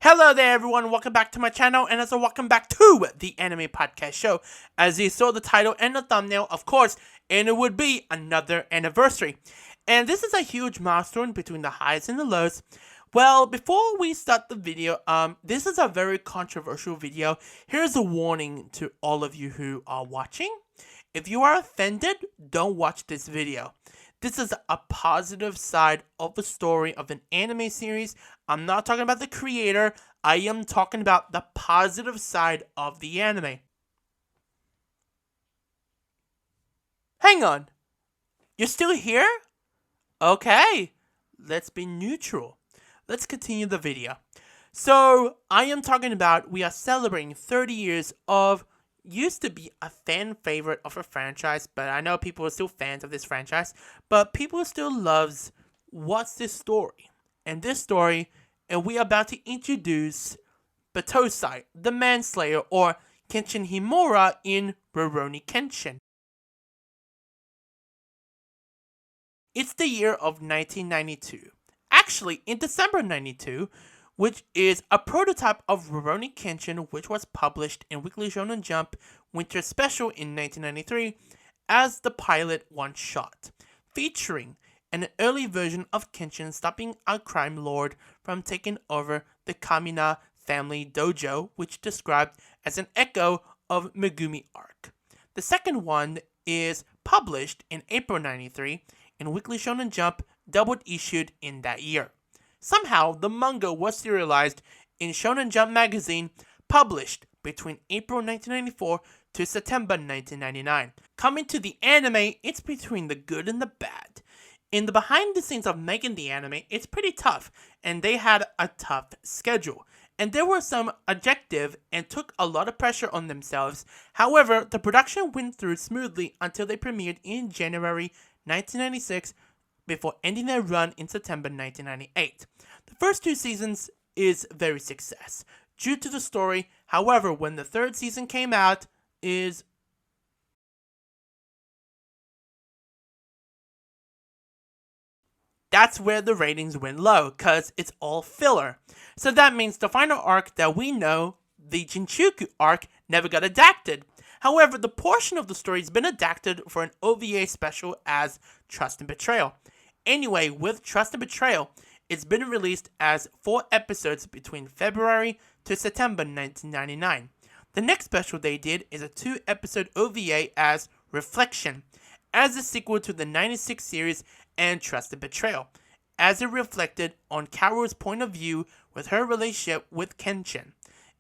Hello there everyone, welcome back to my channel, and also welcome back to the Anime Podcast Show. As you saw the title and the thumbnail, of course, and it would be another anniversary. And this is a huge milestone between the highs and the lows. Well, before we start the video, this is a very controversial video. Here's a warning to all of you who are watching. If you are offended, don't watch this video. This is a positive side of the story of an anime series. I'm not talking about the creator. I am talking about the positive side of the anime. Hang on. You're still here? Okay. Let's be neutral. Let's continue the video. So, I am talking about we are celebrating 30 years of used to be a fan favorite of a franchise, but I know people are still fans of this franchise, but people still loves what's this story. And this story, and we are about to introduce Batosai, the Manslayer, or Kenshin Himura in Rurouni Kenshin. It's the year of 1992. Actually, in December 92, which is a prototype of Rurouni Kenshin, which was published in Weekly Shonen Jump Winter Special in 1993 as the pilot one-shot, featuring an early version of Kenshin stopping a crime lord from taking over the Kamina family dojo, which described as an echo of Megumi arc. The second one is published in April 93 in Weekly Shonen Jump, double issued in that year. Somehow, the manga was serialized in Shonen Jump magazine, published between April 1994 to September 1999. Coming to the anime, it's between the good and the bad. In the behind the scenes of making the anime, it's pretty tough, and they had a tough schedule. And there were some objective and took a lot of pressure on themselves. However, the production went through smoothly until they premiered in January 1996, before ending their run in September 1998. The first two seasons is very success due to the story. However, when the third season came out, that's where the ratings went low, cause it's all filler. So that means the final arc that we know, the Jinchuku arc, never got adapted. However, the portion of the story has been adapted for an OVA special as Trust and Betrayal. Anyway, with Trust and Betrayal, it's been released as 4 episodes between February to September 1999. The next special they did is a 2-episode OVA as Reflection, as a sequel to the 96 series and Trust and Betrayal, as it reflected on Kaoru's point of view with her relationship with Kenshin.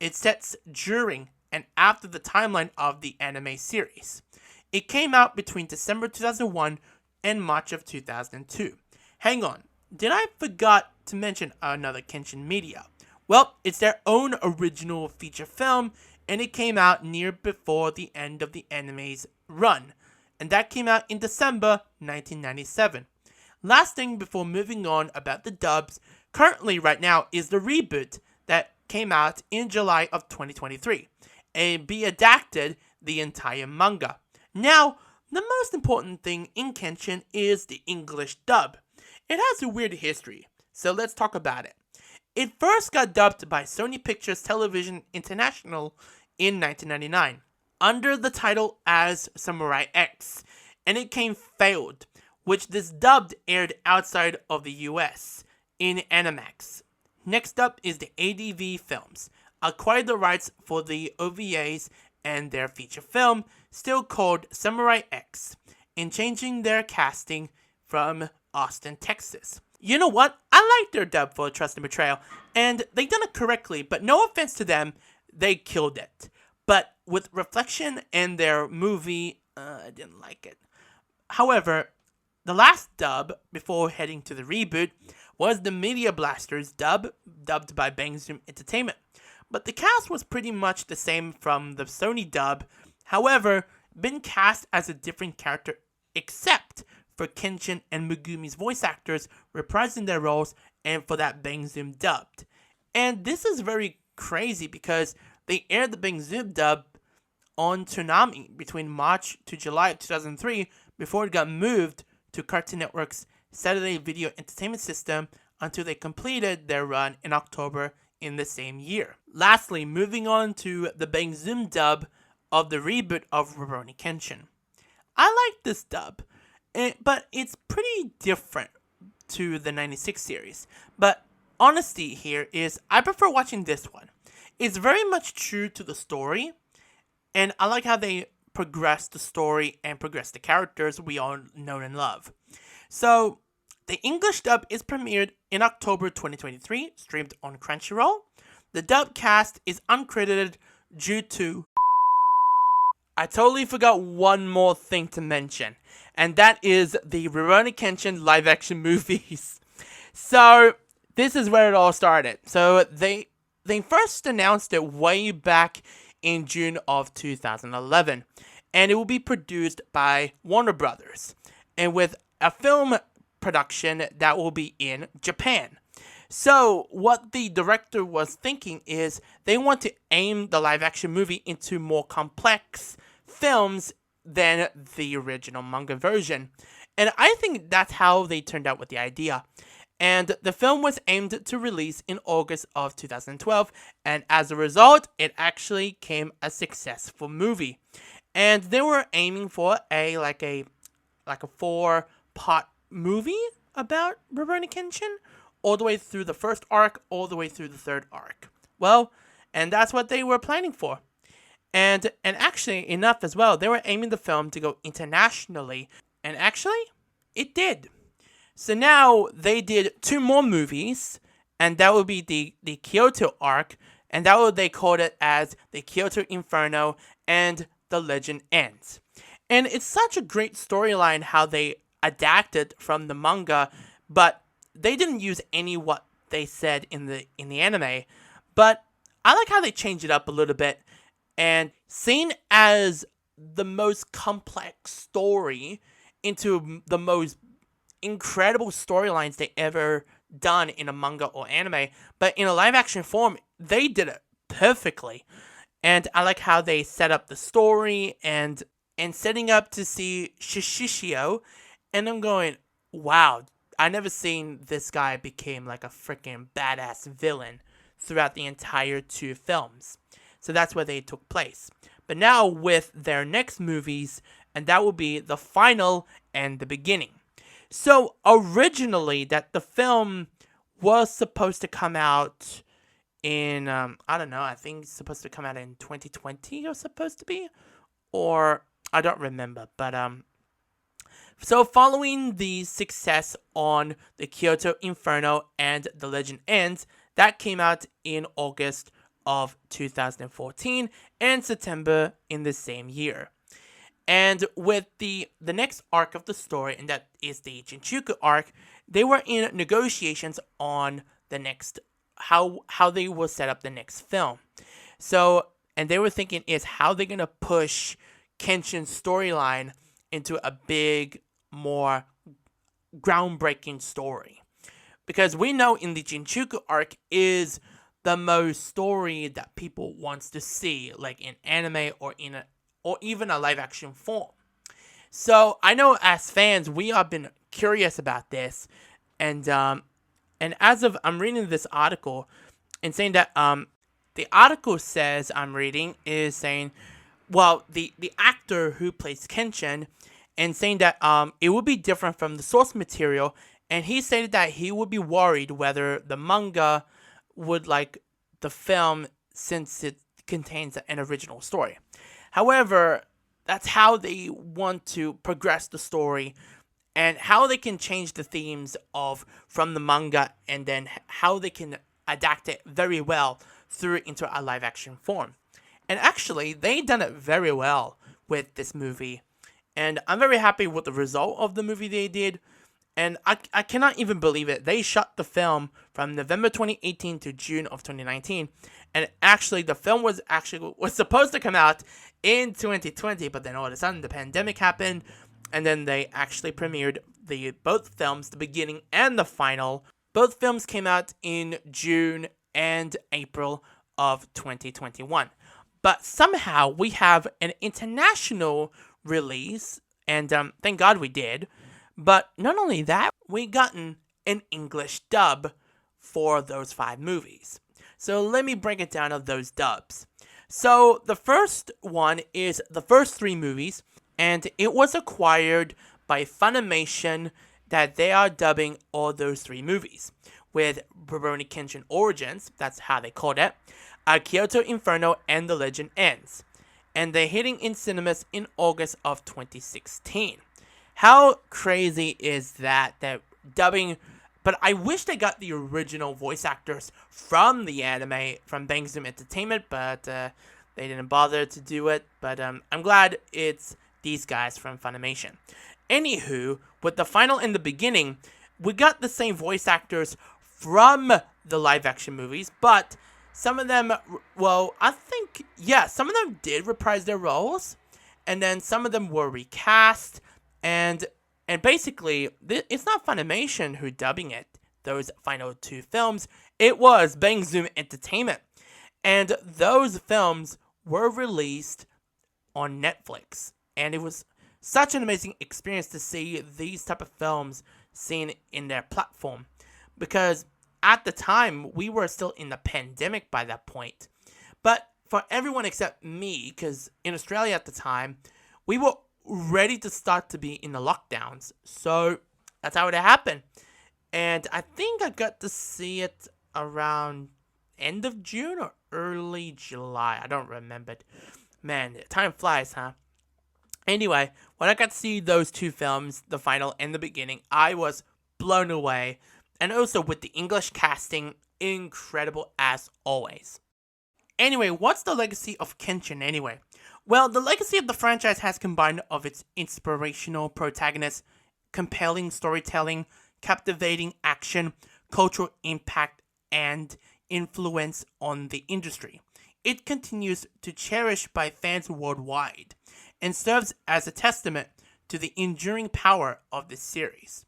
It sets during and after the timeline of the anime series. It came out between December 2001 and March of 2002. Hang on, did I forgot to mention another Kenshin media? Well, it's their own original feature film, and it came out near before the end of the anime's run, and that came out in December 1997. Last thing before moving on about the dubs, currently right now is the reboot that came out in July of 2023, and be adapted the entire manga. Now, the most important thing in Kenshin is the English dub. It has a weird history, so let's talk about it. It first got dubbed by Sony Pictures Television International in 1999, under the title as Samurai X, and it came failed, which this dubbed aired outside of the US, in Animax. Next up is the ADV Films, acquired the rights for the OVAs and their feature film, still called Samurai X, in changing their casting from Austin, Texas. You know what? I like their dub for Trust and Betrayal, and they done it correctly, but no offense to them, they killed it. But with Reflection and their movie, I didn't like it. However, the last dub, before heading to the reboot, was the Media Blasters dub, dubbed by Bang Zoom Entertainment. But the cast was pretty much the same from the Sony dub, however, been cast as a different character except for Kenshin and Megumi's voice actors reprising their roles and for that Bang Zoom dubbed. And this is very crazy because they aired the Bang Zoom dub on Toonami between March to July of 2003 before it got moved to Cartoon Network's Saturday Video Entertainment System until they completed their run in October in the same year. Lastly, moving on to the Bang Zoom dub of the reboot of Rurouni Kenshin. I like this dub, but it's pretty different to the 96 series. But honesty here is I prefer watching this one. It's very much true to the story, and I like how they progress the story and progress the characters we all know and love. So, the English dub is premiered in October 2023, streamed on Crunchyroll. The dub cast is uncredited due to... I totally forgot one more thing to mention, and that is the Rurouni Kenshin live-action movies. So, this is where it all started. So, they first announced it way back in June of 2011, and it will be produced by Warner Brothers, and with a film production that will be in Japan. So, what the director was thinking is they want to aim the live-action movie into more complex films than the original manga version. And I think that's how they turned out with the idea. And the film was aimed to release in August of 2012, and as a result, it actually came a successful movie. And they were aiming for a 4-part movie about Rurouni Kenshin, all the way through the first arc, all the way through the third arc. Well, and that's what they were planning for. And actually, enough as well, they were aiming the film to go internationally, and actually, it did. So now, they did 2 more movies, and that would be the Kyoto arc, and that would they called it as the Kyoto Inferno and The Legend Ends. And it's such a great storyline how they adapted from the manga, but they didn't use any what they said in the anime. But I like how they changed it up a little bit, and seen as the most complex story into the most incredible storylines they ever done in a manga or anime, but in a live action form, they did it perfectly. And I like how they set up the story and setting up to see Shishio, and I'm going, wow, I never seen this guy became like a freaking badass villain throughout the entire 2 films. So that's where they took place. But now with their next movies, and that will be the final and the beginning. So originally, that the film was supposed to come out in, I don't know, I think it's supposed to come out in 2020 or supposed to be, or I don't remember, but so following the success on the Kyoto Inferno and The Legend Ends, that came out in August of 2014 and September in the same year. And with the next arc of the story, and that is the Jinchuku arc, they were in negotiations on the next, how they will set up the next film. So, and they were thinking is how they're going to push Kenshin's storyline into a big, more groundbreaking story. Because we know in the Jinchuku arc is the most story that people wants to see, like in anime or even a live action form. So I know as fans we have been curious about this, and as of I'm reading this article and saying that the article says I'm reading is saying, well, the actor who plays Kenshin, and saying that it would be different from the source material, and he stated that he would be worried whether the manga would like the film since it contains an original story. However, that's how they want to progress the story and how they can change the themes from the manga, and then how they can adapt it very well through into a live action form. And actually, they done it very well with this movie. And I'm very happy with the result of the movie they did. And I cannot even believe it. They shot the film from November 2018 to June of 2019. And actually, the film was supposed to come out in 2020, but then all of a sudden the pandemic happened, and then they actually premiered both films, the beginning and the final. Both films came out in June and April of 2021. But somehow we have an international release, and thank God we did. But not only that, we gotten an English dub for those 5 movies. So let me break it down of those dubs. So the first one is the first three movies, and it was acquired by Funimation that they are dubbing all those three movies. With Rurouni Kenshin Origins, that's how they called it, Kyoto Inferno, and The Legend Ends. And they're hitting in cinemas in August of 2016. How crazy is that dubbing... But I wish they got the original voice actors from the anime, from Bang Zoom Entertainment, but they didn't bother to do it. But I'm glad it's these guys from Funimation. Anywho, with the final and the beginning, we got the same voice actors from the live-action movies, but some of them, well, I think, yeah, some of them did reprise their roles, and then some of them were recast, and basically, it's not Funimation who dubbing it, those final two films, it was Bang Zoom Entertainment, and those films were released on Netflix, and it was such an amazing experience to see these type of films seen in their platform, because at the time, we were still in the pandemic by that point. But for everyone except me, because in Australia at the time, we were ready to start to be in the lockdowns. So that's how it happened. And I think I got to see it around end of June or early July. I don't remember. Man, time flies, huh? Anyway, when I got to see those two films, the final and the beginning, I was blown away. And also with the English casting, incredible as always. Anyway, what's the legacy of Kenshin anyway? Well, the legacy of the franchise has combined of its inspirational protagonists, compelling storytelling, captivating action, cultural impact, and influence on the industry. It continues to cherish by fans worldwide, and serves as a testament to the enduring power of this series.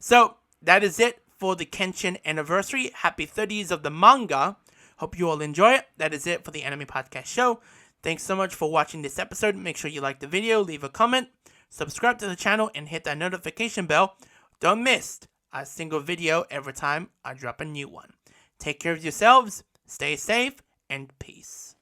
So, that is it for the Kenshin anniversary. Happy 30s of the manga. Hope you all enjoy it. That is it for the Anime Podcast Show. Thanks so much for watching this episode. Make sure you like the video, leave a comment, subscribe to the channel, and hit that notification bell. Don't miss a single video every time I drop a new one. Take care of yourselves, stay safe, and peace.